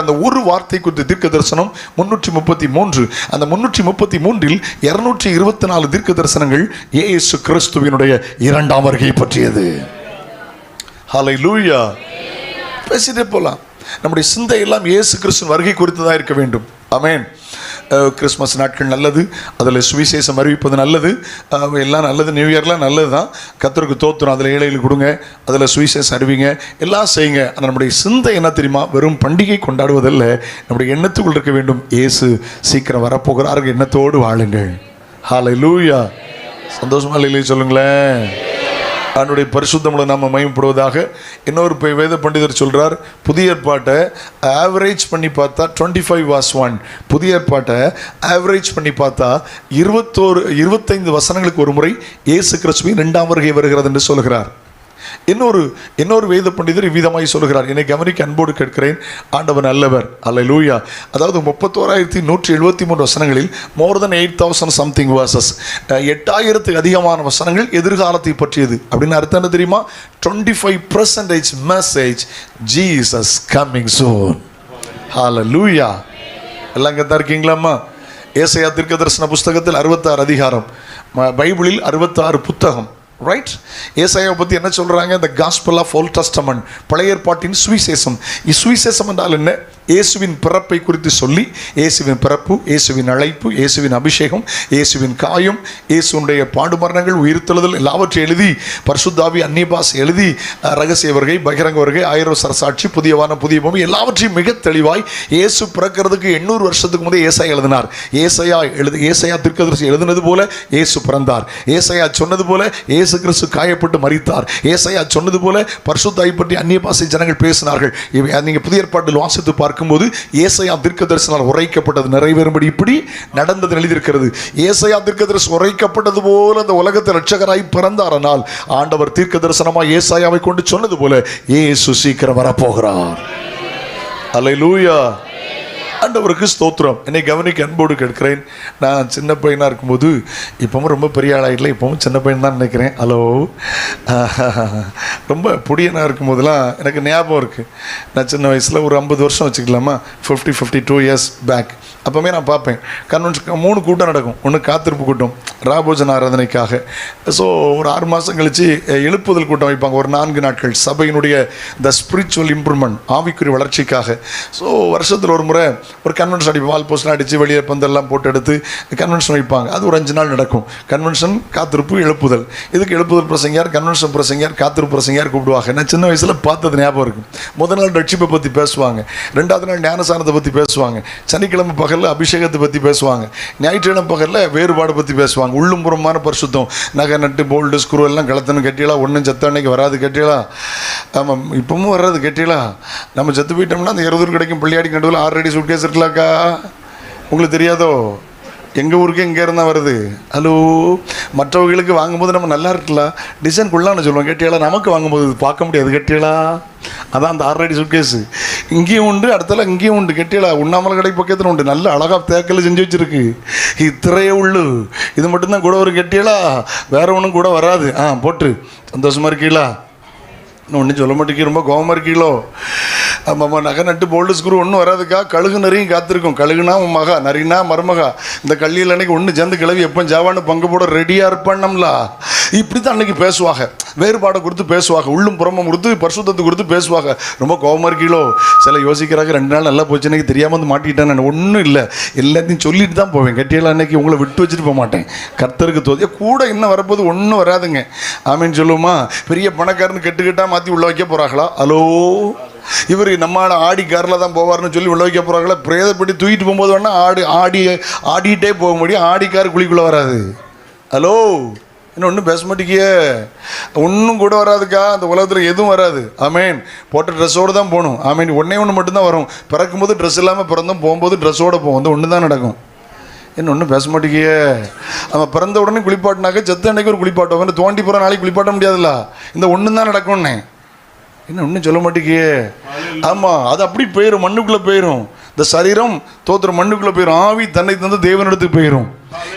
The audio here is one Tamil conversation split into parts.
அந்த ஒரு வார்த்தை குறித்த தீர்க்க தரிசனம் 333. அந்த 333இல் 224 தீர்க்க தரிசனங்கள் இயேசு கிறிஸ்துவினுடைய இரண்டாம் வருகை பற்றியது. ஹல்லேலூயா. பேசிட்டே போலாம். நம்முடைய சிந்தை எல்லாம் இயேசு கிறிஸ்துவின் வருகை குறித்து தான் இருக்க வேண்டும். ஆமென். கிறிஸ்மஸ் நாட்கள் நல்லது, அதில் சுவிசேஷம் அறிவிப்பது நல்லது, எல்லாம் நல்லது. நியூ இயர்லாம் நல்லது தான். கர்த்தருக்கு தோத்திரம். அதில் ஏழைகளுக்கு கொடுங்க, அதில் சுவிசேஷம் அறிவிங்க, எல்லாம் செய்யுங்க. ஆனால் நம்முடைய சிந்தை என்ன தெரியுமா? வெறும் பண்டிகை கொண்டாடுவதல்ல, நம்முடைய எண்ணத்துக்குள் இருக்க வேண்டும். இயேசு சீக்கிரம் வரப்போகிறார்கள் எண்ணத்தோடு வாழுங்கள். ஹல்லேலூயா. சந்தோஷமா இல்லையே சொல்லுங்களேன். அவனுடைய பரிசுத்தமுள்ள நாம மகிமைப்படுவதாக. இன்னொரு வேத பண்டிதர் சொல்றார், புதிய ஏற்பாட்டை ஆவரேஜ் பண்ணி பார்த்தா 25:1, புதிய ஏற்பாட்டை ஆவரேஜ் பண்ணி பார்த்தா 25 வசனங்களுக்கு ஒரு முறை இயேசு கிறிஸ்துவின் இரண்டாம் வருகை வருகிறது என்று சொல்கிறார். இன்னொரு வேத பண்டிதர் இவ்விதமாய் சொல்கிறார். என்னை கவனிக்க அன்போடு கேட்கிறேன். ஆண்டவர் நல்லவர். அல்லேலூயா. அதாவது 31,173 வசனங்களில் more than 8,000 something verses, 8,000 அதிகமான வசனங்கள் எதிர்காலத்தை பற்றியது. அப்படின்னு அர்த்தம் என்ன தெரியுமா? 25% message Jesus coming soon. ஹல்லேலூயா. எல்லாம் கத்தா இருக்கீங்களாம்மா? ஏசாயா தீர்க்கதரிசன புஸ்தகத்தில் 66 அதிகாரம், பைபிளில் 66 புத்தகம். ரைட். ஏசாயாவை பற்றி என்ன சொல்கிறாங்க? The gospel of old testament, பழைய ஏற்பாட்டின் சுவிசேஷம். சுவிசேஷம் என்றால் என்ன? இயேசுவின் பிறப்பை குறித்து சொல்லி, இயேசுவின் பிறப்பு, இயேசுவின் அழைப்பு, இயேசுவின் அபிஷேகம், இயேசுவின் காயம், இயேசுடைய பாடுமரணங்கள், உயிர்த்தெழுதல் எல்லாவற்றையும் எழுதி, பரிசுத்த ஆவி அந்நிய பாஷை எழுதி, ரகசிய வருகை, பகிரங்க வருகை, 1000 சரசாட்சி, புதிய வானம் புதிய பூமி எல்லாவற்றையும் மிக தெளிவாய் இயேசு பிறக்கிறதுக்கு 800 வருஷத்துக்கு முதல் ஏசாயா எழுதினார். ஏசாயா தீர்க்கதரிசி எழுதினது போல இயேசு பிறந்தார். ஏசாயா சொன்னது போல இயேசு கிறிஸ்து காயப்பட்டு மரித்தார். ஏசாயா சொன்னது போல பரிசுத்த ஆவி பற்றி அந்நிய பாஷை ஜனங்கள் பேசினார்கள். நீங்கள் புதிய ஏற்பாட்டில் வாசித்து பார்க்கும்போது ஏசாயா தீர்க்கதரிசனால் உரைக்கப்பட்டது நிறைவேறும்படி இப்படி நடந்தது எழுதியிருக்கிறது. ஏசாயா தீர்க்கதரிசி உரைக்கப்பட்டது போல அந்த உலகத்தில் இரட்சகராய் பிறந்தாரனால் ஆண்டவர் தீர்க்கதரிசனமாய் ஏசாயாவை கொண்டு சொன்னது போல இயேசு சீக்கிரம் வரப்போகிறார். அல்லேலூயா. ஆண்டவருக்கு ஸ்தோத்திரம். என்னை கவனிக்க அன்போடு கேட்கிறேன். நான் சின்ன பையனாக இருக்கும்போது, இப்போவும் ரொம்ப பெரிய ஆளாயிடல, இப்போவும் சின்ன பையன் தான் நினைக்கிறேன். ஹலோ. ரொம்ப பொடியனாக இருக்கும்போதெல்லாம் எனக்கு ஞாபகம் இருக்குது. நான் சின்ன வயசில் ஒரு 50 வருஷம் வச்சுக்கலாமா, 52 இயர்ஸ் பேக். அப்போவே நான் பார்ப்பேன், கன்வென்ஷன் 3 கூட்டம் நடக்கும். ஒன்று காத்திருப்பு கூட்டம், ராபோஜன ஆராதனைக்காக. ஸோ ஒரு 6 மாதம் கழித்து எழுப்புதல் கூட்டம் வைப்பாங்க, ஒரு 4 நாட்கள், சபையினுடைய த ஸ்பிரிச்சுவல் இம்ப்ரூவ்மெண்ட், ஆவிக்குரிய வளர்ச்சிக்காக. ஸோ வருஷத்தில் ஒரு முறை ஒரு கன்வென்ஷன் அடிப்போம். வால் போஸ்ட்லாம் அடித்து வெளியே பந்தெல்லாம் போட்டு எடுத்து கன்வென்ஷன் வைப்பாங்க. அது ஒரு 5 நாள் நடக்கும். கன்வென்ஷன், காத்திருப்பு, எழுப்புதல். இதுக்கு எழுப்புதல் பிரசங்கியார், கன்வென்ஷன் பிரசங்கியார், காத்திருப்பு பிரசங்கியார் கூப்பிடுவாங்க. நான் சின்ன வயசில் பார்த்தது ஞாபகம் இருக்கும். முதல் நாள் ரட்சிப்பை பற்றி பேசுவாங்க, 2வது நாள் ஞானசானத்தை பற்றி பேசுவாங்க, சனிக்கிழமை பகலில் அபிஷேகத்தை பற்றி பேசுவாங்க, ஞாயிற்றுக்கிழமை பகலில் வேறுபாடு பற்றி பேசுவாங்க. உள்ளும் புறமான பரிசுத்தம், நகை நட்டு போல்டு ஸ்க்ரூ எல்லாம் கலத்தணும் கட்டியலா, ஒன்றும் செத்த அன்னைக்கு வராது கட்டியலா. ஆமாம், இப்பவும் வராது கட்டியலா. நம்ம செத்து போயிட்டோம்னா அந்த 20 கிடைக்கும் பிள்ளையாடி நடுவில் 6 அடி சூட்கேஸ் இருக்கலாக்கா. உங்களுக்கு தெரியாதோ? எங்கள் ஊருக்கு எங்கே இருந்தால் வருது. ஹலோ. மற்றவர்களுக்கு வாங்கும்போது நம்ம நல்லா இருக்கலாம், டிசைன் கொள்ளான்னு சொல்லுவோம் கட்டியலா. நமக்கு வாங்கும்போது பார்க்க முடியாது கட்டியலா. அதான் அந்த 6 அடி சூட்கேஸு. இங்கேயும் உண்டு, அடுத்தால இங்கேயும் உண்டு கட்டியலா. உண்ணாமலை கடை பக்கத்தில் உண்டு, நல்ல அழகாக தேக்கல் செஞ்சு வச்சுருக்கு. இத்திரையே உள்ளு, இது மட்டும்தான் கூட ஒரு கட்டியலா, வேற ஒன்றும் கூட வராது. போட்டு சந்தோஷமாக இருக்கீங்களா? இன்னும் ஒன்றும் சொல்ல மாட்டேங்க, ரொம்ப கோபமாக இருக்கீங்களோ? ஆமாம்மா, நகை நட்டு போல்டு ஸ்க்ரூ ஒன்றும் வராதுக்கா. கழுகு நிறையும் காத்திருக்கும். கழுகுனா உன் மகா, நரினா மருமகா. இந்த கல்லியில் அன்னைக்கு ஒன்று சேர்ந்து கிளவி எப்போ ஜாவான்னு பங்கு போட ரெடியாக இருப்பான்னம்ல. இப்படி தான் அன்றைக்கி பேசுவாங்க. வேறுபாடை கொடுத்து பேசுவாங்க, உள்ளும் புறமும் கொடுத்து பரிசுத்தத்தை கொடுத்து பேசுவாங்க. ரொம்ப கோபமாக இருக்கீங்களோ? சில யோசிக்கிறாங்க, 2 நாள் நல்லா போச்சு, எனக்கு தெரியாமல் வந்து மாட்டிக்கிட்டேன். நான் ஒன்றும் இல்லை, எல்லாத்தையும் சொல்லிட்டு தான் போவேன் கட்டியெல்லாம். அன்றைக்கி உங்களை விட்டு வச்சுட்டு போக மாட்டேன். கர்த்தருக்கு தோதிய கூட இன்னும் வரப்போது ஒன்றும் வராதுங்க. ஆமேன்னு சொல்லுவோமா? பெரிய பணக்காரன்னு கெட்டுக்கிட்டா மாற்றி உள்ள வைக்க போகிறாங்களா? ஹலோ. இவர் நம்ம ஆடி காரில் தான் போவார்னு சொல்லி உள்ள வைக்க போகிறாங்களா? பிரேதப்படி தூக்கிட்டு போகும்போது வேணா ஆடிட்டே போக முடியும், ஆடி கார் குழிக்குள்ளே வராது. ஹலோ. இன்னும் ஒன்றும் பேச மாட்டேங்கியே, ஒன்றும் கூட வராதுக்கா. அந்த உலகத்தில் எதுவும் வராது. ஆமேன். போட்ட ட்ரெஸ்ஸோடு தான் போகணும். ஆமேன். ஒன்று மட்டும்தான் வரும். பிறக்கும்போது ட்ரெஸ் இல்லாமல் பிறந்தோம், போகும்போது ட்ரெஸ்ஸோடு போவோம். அந்த ஒன்று தான் நடக்கும். இன்னும் ஒன்றும் பேச மாட்டேங்கியே. அவன் பிறந்த உடனே குளிப்பாட்டினாக்க செத்த அன்னைக்கு ஒரு குளிப்பாட்டம், தோண்டி போகிற நாளைக்கு குளிப்பாட்ட முடியாதுல்ல. இந்த ஒன்று தான் நடக்கும்னே. இன்னும் ஒன்றும் சொல்ல மாட்டேங்கியே. ஆமாம், அது அப்படி போயிடும், மண்ணுக்குள்ளே போயிடும். இந்த சரீரம் தோத்திர மண்ணுக்குள்ளே போயிடும். ஆவி தன்னை தந்து தேவனிடத்துக்கு போயிடும்.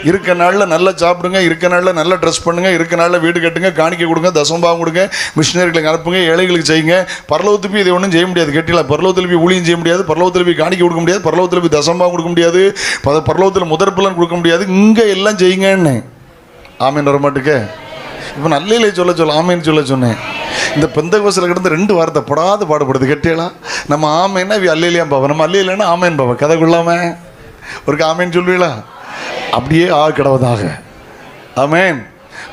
இருக்க நாளில் நல்லா சாப்பிடுங்க, இருக்க நாளில் நல்லா ட்ரெஸ் பண்ணுங்க, இருக்க நாளில் வீடு கட்டுங்க, காணிக்கை கொடுங்க, தசம்பாவம் கொடுங்க, மிஷினரிகளுக்கு அனுப்புங்க, ஏழைகளுக்கு செய்யுங்க. பரலோகத்தில் போய் இதை ஒன்றும் செய்ய முடியாது. கேட்டீங்களா? பரலோகத்தில் போய் ஊழியம் செய்ய முடியாது, பரலோகத்தில் போய் காணிக்கை கொடுக்க முடியாது, பரலோகத்தில் போய் தசம்பாவம் கொடுக்க முடியாது, பரலோகத்தில் முதற் பலன் கொடுக்க முடியாது. இங்கே எல்லாம் செய்யுங்கன்னு ஆமீன் வர மாட்டுக்கு. இப்போ நல்ல சொல்ல ஆமீன் சொன்னேன். இந்த பெந்தகோஸ்தில் கிடந்து 2 வார்த்தை படாது பாடுபடுது. கேட்டீங்களா? நம்ம ஆமேன்னா அல்லையிலையாம் பாவம், நம்ம அல்லையிலன்னா ஆமேன் பாவம். கதை கொள்ளாம ஒரு ஆமேன் சொல்லுவீங்களா? அப்படியே கிடவதாக. ஆமேன்.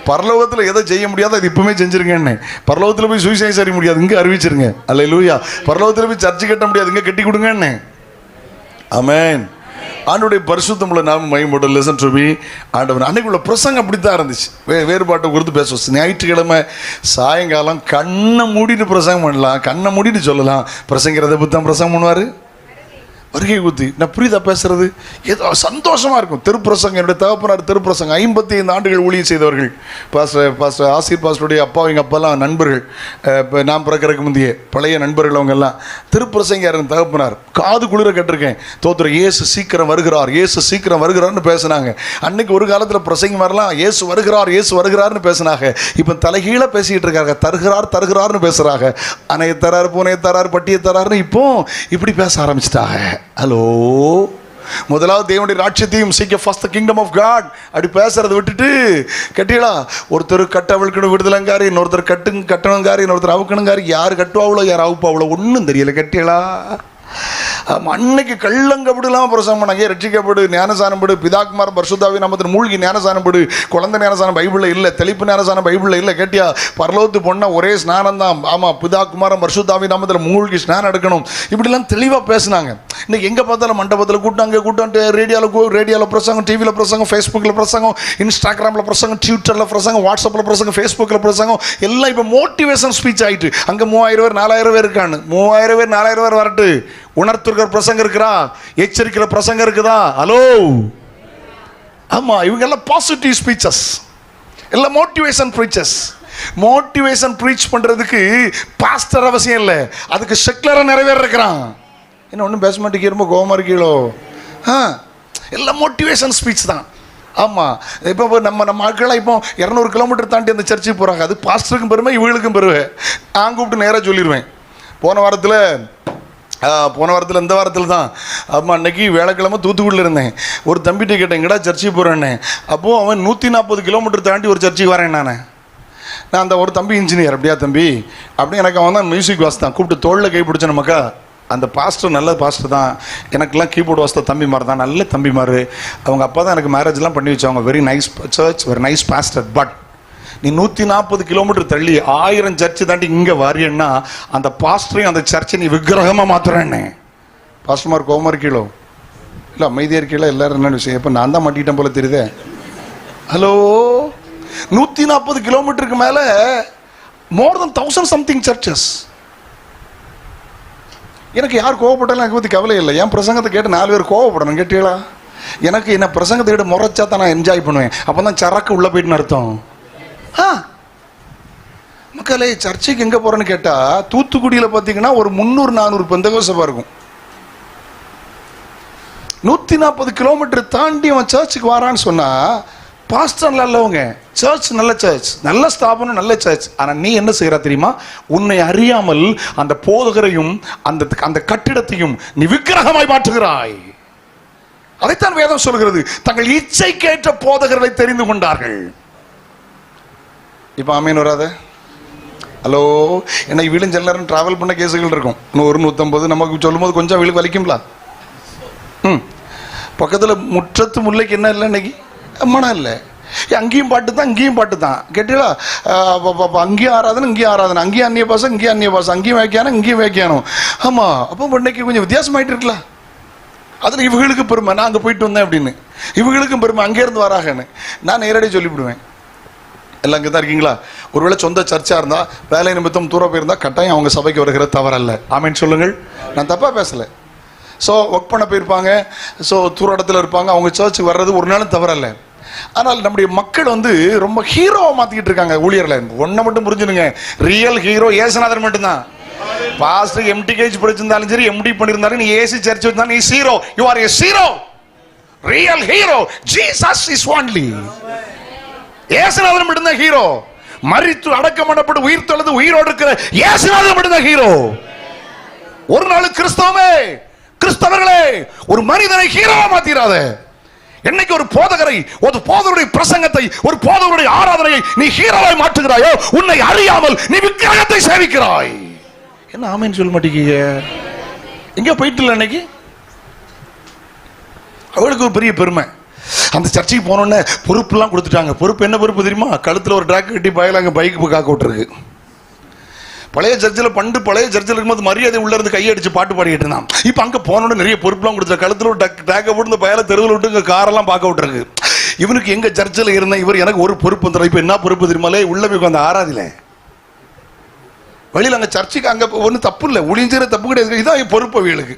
பரலோகத்தில் எதை செய்ய முடியாதோ அது இப்பவுமே செஞ்சிருங்கன்னு. பரலோகத்தில் போய் சுவிசேஷம் செய்ய முடியாது, இங்கே அறிவிச்சிருங்க. அல்லேலூயா. பரலோகத்தில் போய் சர்ச்சை கட்ட முடியாது, இங்கே கட்டி கொடுங்கன்னு. ஆமேன். ஆண்டவருடைய பரிசுத்தமுள்ள நாம மகிமைப்பட. Listen to me. ஆண்டவர் அன்னைக்குள்ள பிரசங்கம் அப்படித்தான் இருந்துச்சு. வேறுபாட்டை குறித்து பேசுவோம். ஞாயிற்றுக்கிழமை சாயங்காலம் கண்ணை மூடிட்டு பிரசங்கம் பண்ணலாம், கண்ணை மூடிட்டு சொல்லலாம். பிரசங்கிறத பற்றி தான் பிரசங்கம் பண்ணுவார். வருகை ஊற்றி நான் புரியுதா பேசுறது? ஏதோ சந்தோஷமாக இருக்கும். திருப்பிரசங்கம், என்னுடைய தகப்பனார் திருப்பிரசங்கம் 55 ஆண்டுகள் ஊழியம் செய்தவர்கள். பாஸ்டர் ஆசிர் பாஸ்டருடைய அப்பா, எங்கள் அப்பாலாம் நண்பர்கள். இப்போ நான் பிறக்கிறதுக்கு முந்தைய பழைய நண்பர்கள் அவங்கெல்லாம். திருப்பிரசங்க தகப்பனார் காது குளிர கேட்டிருக்கேன். தோத்துற இயேசு சீக்கிரம் வருகிறார், இயேசு சீக்கிரம் வருகிறார்னு பேசினாங்க. அன்னைக்கு ஒரு காலத்தில் பிரசங்கம் வரலாம், இயேசு வருகிறார், இயேசு வருகிறார்னு பேசினாங்க. இப்போ தலைகீழ பேசிக்கிட்டு இருக்காங்க. தருகிறார்னு பேசுகிறாங்க. அணைய தரார், பூனையை தரார், பட்டியை தரார்னு இப்போ இப்படி பேச ஆரம்பிச்சிட்டாங்க. ஹலோ, முதலாவது தேவனுடைய ராஜ்யத்தையும் seek first the kingdom of God அப்படி பேசுறதை விட்டுட்டு கட்டிகளா ஒருத்தர் கட்டவளுக்கு விடுதலைங்காரி, இன்னொருத்தர் கட்டணுங்காரி, இன்னொருத்தர் அவுக்கணுங்காரி. யார் கட்டுவாவளோ யார் அவுப்பாவளோ ஒன்றும் தெரியல. கட்டிகளா அன்னைக்கு கள்ளங்கப்படலாம் பிரசங்கம் பண்ணாங்க. ரட்சிக்கப்படு, ஞானசானப்படு, பிதாக்குமார் பரிசுத்தாவி நாமத்தில் மூழ்கி ஞானசானப்படு. குழந்தை ஞானசானம் பைபிளில் இல்லை, தெளிப்பு ஞானசானம் பைபிளில் இல்லை. கேட்டியா? பரலோகத்து போனால் ஒரே ஸ்நானம் தான். ஆமாம், பிதாக்குமாரம் பரிசுத்தாவி நாமத்தில் மூழ்கி ஸ்நானம் எடுக்கணும். இப்படிலாம் தெளிவாக பேசினாங்க. இன்னைக்கு எங்கே பார்த்தாலும் மண்டபத்தில் கூட்டம், அங்கே கூட்டம், ரேடியோவில் பிரசங்கம், டிவியில் பிரசங்கம், ஃபேஸ்புக்கில் பிரசங்கம், இன்ஸ்டாகிராமில் பிரசங்கம், ட்விட்டரில் பிரசங்கம், வாட்ஸ்அப்பில் பிரசங்கம், ஃபேஸ்புக்கில் பிரசங்கம். எல்லாம் இப்போ மோட்டிவேஷன் ஸ்பீச் ஆகிட்டு. அங்கே 3000 பேர் 4000 பேர் இருக்கான்னு. 3000 பேர் 4000 பேர் வரட்டு. உணர்த்துக்கிற பிரசங்கம் இருக்கிறா, எச்சரிக்கிற பிரசங்கம் இருக்குதா? ஹலோ, ஆமா, இவங்க எல்லாம் பாசிட்டிவ் ஸ்பீச்சஸ், எல்லாம் மோட்டிவேஷன் ப்ரீச்சஸ். மோட்டிவேஷன் ப்ரீச் பண்றதுக்கு பாஸ்டர் அவசியம் இல்லை, அதுக்கு செக்குலரா நிறைவேற இருக்கிறான். என்ன ஒன்றும் பேச மாட்டேங்க, ரொம்ப கோபமா இருக்கீங்களோ? எல்லாம் மோட்டிவேஷன் ஸ்பீச் தான். ஆமாம், இப்போ நம்ம ஆட்களாக இப்போ 200 கிலோமீட்டர் தாண்டி அந்த சர்ச்சுக்கு போகிறாங்க. அது பாஸ்டருக்கும் பெருமை, இவங்களுக்கும் பெருமை. நான் கூப்பிட்டு நேராக சொல்லிடுவேன். போன வாரத்தில் இந்த வாரத்தில் தான். ஆமாம், அன்னைக்கு வேலைக்கிழமை தூத்துக்குடியில் இருந்தேன். ஒரு தம்பிகிட்ட கேட்டேன், எங்கடா சர்ச்சுக்கு போகிறேன்னே. அப்போது அவன் 140 கிலோமீட்டர் தாண்டி ஒரு சர்ச்சுக்கு வரேன். நான் அந்த ஒரு தம்பி இன்ஜினியர். அப்படியா தம்பி? அப்படி எனக்கு அவன் தான் மியூசிக் வாசித்தான். கூப்பிட்டு தோளில் கை பிடிச்ச நமக்கா. அந்த பாஸ்டர் நல்ல பாஸ்டர் தான். எனக்கெல்லாம் கீபோர்டு வாசித்த தம்பி மாதிரி தான், நல்ல தம்பி மாதிரி. அவங்க அப்பா தான் எனக்கு மேரேஜ்லாம் பண்ணி வச்சவங்க. Very nice church, very nice pastor. But நீ 140 கிலோமீட்டர் தள்ளி 1000 சர்ச்சு தாண்டி இங்கே வாரியன்னா அந்த பாஸ்டரையும் அந்த சர்ச்சை நீ விக்கிரகமாக மாத்துறேன்னு. பாஸ்டர்மார் கோவமா இருக்கீங்களோ? இல்லை அமைதியாக இருக்கீங்களா? எல்லாரும் என்ன விஷயம்? இப்போ நான் தான் மாட்டிக்கிட்டேன் போல தெரியுதே. ஹலோ, 140 கிலோமீட்டருக்கு மேலே மோர் தென் 1000 சம்திங் சர்ச்சஸ். எனக்கு யார் கோவப்பட்டாலும் எனக்கு பற்றி கவலை இல்லை. என் பிரசங்கத்தை கேட்டு 4 பேர் கோவப்படணும். கேட்டீங்களா? எனக்கு என்ன பிரசங்கத்தை கேட்டு முறைச்சா தான் நான் என்ஜாய் பண்ணுவேன். அப்போ தான் சரக்கு உள்ளே போயிட்டுன்னு அர்த்தம். மக்களே, சர்ச்சைக்கு எங்கே போகிறேன்னு கேட்டால் தூத்துக்குடியில் பார்த்தீங்கன்னா ஒரு 300-400 பெந்தகோஸ்தே இருக்கும். 140 கிலோமீட்டர் தாண்டி அவன் சர்ச்சுக்கு வரான்னு சொன்னால் பாஸ்டர் நல்லவங்க, சர்ச் நல்ல சர்ச், நல்ல ஸ்தாபனம், நல்ல சர்ச். ஆனால் நீ என்ன செய்கிறா தெரியுமா? உன்னை அறியாமல் அந்த போதகரையும் அந்த கட்டிடத்தையும் நீ விக்கிரகமாய் மாற்றுகிறாய். அதைத்தான் வேதம் சொல்கிறது. தங்கள் இச்சைக்கேற்ற போதகர்களை தெரிந்து கொண்டார்கள். இப்போ ஆமீன் வராத? ஹலோ, என்ன வீடும் எல்லாரும் டிராவல் பண்ண கேஸுகள் இருக்கும். 100-150 நமக்கு சொல்லும்போது கொஞ்சம் வீலுக்கு வலிக்கும்ல. பக்கத்தில் முற்றத்து முல்லைக்கு என்ன இல்லை இன்னைக்கு? மனம் இல்லை. அங்கேயும் பாட்டு தான், இங்கேயும் பாட்டு தான். கேட்டீங்களா? அங்கேயும் ஆராதனை, இங்கேயும் ஆராதனை, அங்கேயும் அந்நிய பாசம், இங்கேயும் அந்நிய பாசம், அங்கேயும் வைக்கானோ, இங்கேயும் வைக்கானோ. ஆமாம், அப்போ இன்னைக்கு கொஞ்சம் வித்தியாசமாயிட்டு இருக்கலாம். அதில் இவங்களுக்கு பெருமை, நான் அங்கே போயிட்டு வந்தேன் அப்படின்னு. இவங்களுக்கும் பெருமை, அங்கேருந்து வராகன்னு. நான் நேரடியாக சொல்லிவிடுவேன். எல்லாம் இங்கே தான் இருக்கீங்களா? ஒருவேளை சொந்த சர்ச்சாக இருந்தால், வேலை நிமித்தம் தூரம் போயிருந்தால் கட்டாயம் அவங்க சபைக்கு வருகிற தவறல்ல. ஆமீன் சொல்லுங்கள். நான் தப்பாக பேசலை. ஸோ ஒர்க் பண்ண போயிருப்பாங்க, ஸோ தூர இடத்துல இருப்பாங்க, அவங்க சர்ச்சுக்கு வர்றது ஒரு நாளும் தவறல்ல. ஆனால் நம்முடைய மக்கள் ரொம்ப ஹீரோவை மாற்றிக்கிட்டு இருக்காங்க ஊழியர்களை. ஒன்றை மட்டும் புரிஞ்சுடுங்க, ரியல் ஹீரோ ஏசுநாதர் மட்டும்தான். பாஸ்டர் MTKH படிச்சிருந்தாலும் சரி, MD பண்ணியிருந்தாலும், நீ ஏசி சர்ச் வச்சிருந்தாலும் நீ hero. You are a hero. Real hero Jesus is only. இயேசுநாதர் மட்டும்தான் ஹீரோ. மரித்து அடக்கம் பண்ணப்பட்டு உயிர் தொழுது உயிரோடு இருக்கிற இயேசுநாதர் மட்டும்தான் ஹீரோ. ஒரு நாள் கிறிஸ்தவர்களே ஒரு மனிதனை ஹீரோவா மாத்திராத. என்னைக்கு ஒரு போதகரை, ஒரு போதகருடைய பிரசங்கத்தை, ஒரு போதகருடைய ஆராதனையை நீ ஹீரோவாய் மாற்றுகிறாயோ, உன்னை அறியாமல் நீ விக்கிரகத்தை சேவிக்கிறாய். என்ன ஆமென் சொல்ல மாட்டீங்க? எங்க போயிட்டு இல்லை அன்னைக்கு? அவளுக்கு ஒரு பெரிய பெருமை. அந்த சர்ச்சைக்கு போனோடனே பொறுப்புலாம் கொடுத்துட்டாங்க. பொறுப்பு என்ன பொறுப்பு தெரியுமா? கழுத்தில் ஒரு ட்ராக் கட்டி பயலாங்க பைக்கு காக்க விட்டுருக்கு. பழைய சர்ச்சில் இருக்கும்போது மரியாதை உள்ள இருந்து கையடிச்சு பாட்டு பாடிக்கிட்டு இருந்தான். இப்போ அங்கே போனோட நிறைய பொறுப்புலாம் கொடுத்துருக்க. கழுத்தில் ஒரு ட்ராக்கை போட்டு இந்த பயலை தெருவில் விட்டு இங்கே காரெல்லாம் பார்க்க விட்டுருக்கு. இவனுக்கு எங்க சர்ச்சில் இருந்த இவர் எனக்கு ஒரு பொறுப்பு வந்துடும். இப்போ என்ன பொறுப்பு தெரியுமாலே? உள்ள போய் அந்த ஆராதில வழியில் அங்கே சர்ச்சுக்கு அங்கே ஒன்றும் தப்பு இல்லை, ஒளிஞ்சிற தப்பு கிடையாது. இதான் பொறுப்பு அவங்களுக்கு.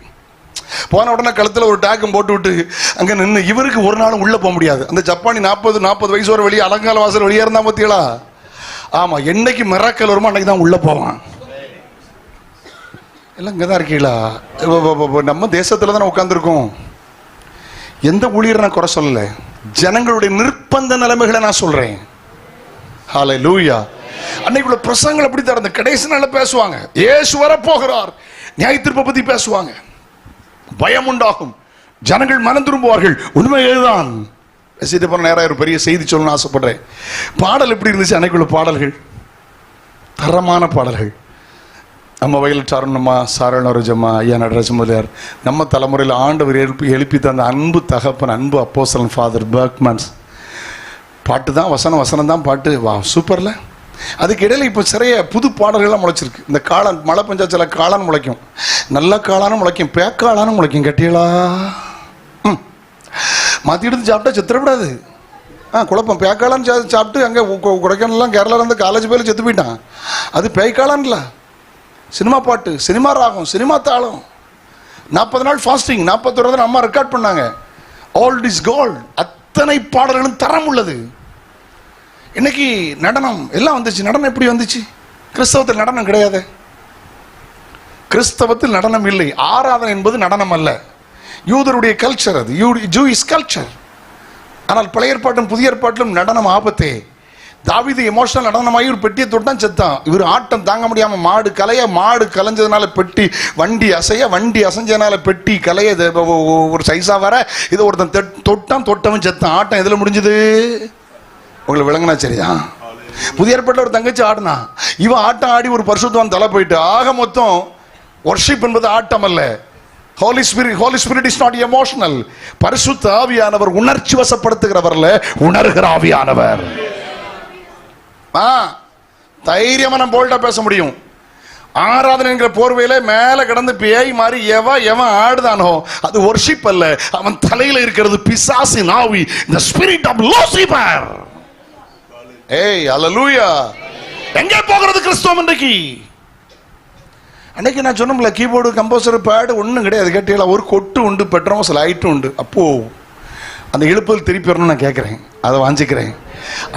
போன உடனே கழுத்தில் ஒரு டேக்கம் போட்டு விட்டு அங்கே நின்று இவருக்கு ஒரு நாளும் உள்ளே போக முடியாது. அந்த ஜப்பானி 40 வயசு வர வெளியே அலங்கால வாசல் வெளியே இருந்தா பார்த்தீங்களா? ஆமா, என்னைக்கு மிராக்கல் வருமோ அன்னைக்கு தான் உள்ள போவான். எல்லாம் இங்கே தான் இருக்கீங்களா? நம்ம தேசத்தில் தானே உட்காந்துருக்கோம். எந்த ஊழியரை நான் குறை சொல்லலை, ஜனங்களுடைய நிர்பந்த நிலைமைகளை நான் சொல்றேன். ஹல்லேலூயா. அன்னைக்குள்ள பிரசங்கள் அப்படி தான் இருந்த. கடைசி நாள்ல பேசுவாங்க, இயேசு வரப்போகிறார், நியாயத்தீர்ப்பை பத்தி பேசுவாங்க. பயம் உண்டாகும், ஜனங்கள் மனம் திரும்புவார்கள். உண்மையேதான். பேசிட்டு போன நேரம் ஒரு பெரிய செய்தி சொல்லணும்னு ஆசைப்படுறேன். பாடல் எப்படி இருந்துச்சு? அன்னைக்குள்ள பாடல்கள் தரமான பாடல்கள். நம்ம வயல் சாரணம்மா, சாரணரஜம்மா, ஐயா நடராஜமுலையார், நம்ம தலைமுறையில் ஆண்டவர் எழுப்பி தந்த அன்பு தகப்பன், அன்பு அப்போஸ்தலன் ஃபாதர் பர்க்மன்ஸ். பாட்டு தான் வசனம் தான் பாட்டு. வா, சூப்பர்ல. அதுக்கு இடையில இப்போ சிறைய புது பாடல்கள்லாம் முளைச்சிருக்கு. இந்த காளான், மழை பெஞ்சா சில காளான் முளைக்கும், நல்ல காளானும் முளைக்கும், பேக்காளானும் முளைக்கும். கட்டியலா மாற்றி எடுத்து சாப்பிட்டா செத்துறப்படாது. குழப்பம். பேக்காளான் சாப்பிட்டு அங்கே கொடைக்கானல்லாம் கேரளாவில் இருந்து காலேஜ் போயில செத்து போயிட்டான். அது பேய்க்காளான்ல. சினிமா பாட்டு, சினிமா ராகம், சினிமா தாளம். 40 நாள் ஃபாஸ்டிங், 41 அம்மா ரெக்கார்ட் பண்ணாங்க. All is gold. அத்தனை பாடல்களும் தரம் உள்ளது. இன்னைக்கு நடனம் எல்லாம் வந்துச்சு. நடனம் எப்படி வந்துச்சு? கிறிஸ்தவத்தில் நடனம் கிடையாது. கிறிஸ்தவத்தில் நடனம் இல்லை. ஆராதனை என்பது நடனம் அல்ல, யூதருடைய கல்ச்சர். அது ஜூயிஷ் கல்ச்சர். ஆனால் பழைய ஏற்பாட்டும் புதிய ஏற்பாட்டிலும் நடனம் ஆபத்தே. தாவீது எமோஷனல் நடனமாகி ஒரு பெட்டியை தொட்டான், செத்தான். இவர் ஆட்டம் தாங்க முடியாம மாடு கலைஞ்சதுனால பெட்டி, வண்டி அசைஞ்சதுனால பெட்டி கலைய ஒரு சைஸா வர இதை ஒருத்தன் தொட்டவன் செத்தான். ஆட்டம் எதுல முடிஞ்சது? உங்களுக்கு விளங்குனா சரியா? புதிய ஏற்பாட்டில் ஒரு தங்கச்சி ஆடினா, இவன் ஆட்டம் ஆடி ஒரு பரிசுத்தவான் தலை போயிட்டு. ஆக மொத்தம் வொர்ஷிப் என்பது ஆட்டம் அல்ல. Holy Spirit is not emotional. பரிசுத்த ஆவியானவர் உணர்ச்சி வசப்படுத்துகிறவர்ல, உணர்கிற ஆவியானவர். தைரியமா நம்ம போல்டா பேச முடியும். ஆராதனை என்கிற போர்வையில மேல கடந்து பேய் மாதிரி எவன் ஆடுதானோ அது வொர்ஷிப் அல்ல. அவன் தலையில இருக்கிறது பிசாசின் ஆவி, the spirit of Lucifer. ஏய் ஹல்லேலூயா. எங்கே போகிறது கிறிஸ்தவம் இன்றைக்கு? அன்னைக்கு நான் சொன்னோம்ல, கீபோர்டு, கம்போசர், பேடு ஒன்றும் கிடையாது. கேட்டீங்களா? ஒரு கொட்டு உண்டு, பெட்ரோமஸ் லைட்டும் உண்டு. அப்போ அந்த எழுப்புதல் திருப்பி வரணும்னு நான் கேட்குறேன், அதை வாஞ்சிக்கிறேன்.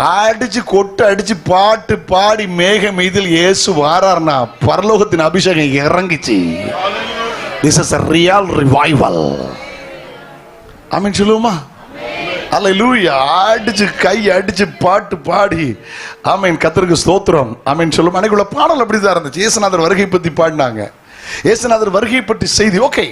அடிச்சு கொட்டு அடிச்சு பாட்டு பாடி மேகம் மீதில் இயேசு வாரார்னா பரலோகத்தின் அபிஷேகம் இறங்கிச்சு. This is a real revival. ஆமென் சொல்லுவோமா? அல்லேலூயா. அடிச்சு கை அடிச்சு பாட்டு பாடி ஆமென், கர்த்தருக்கு ஸ்தோத்திரம். ஆமென் சொல்லும். அன்னைக்குள்ள பாடல் அப்படிதான் இருந்துச்சு. இயேசுநாதர் வருகை பற்றி பாடினாங்க. இயேசுநாதர் வருகை பற்றி செய்தி. ஓகே,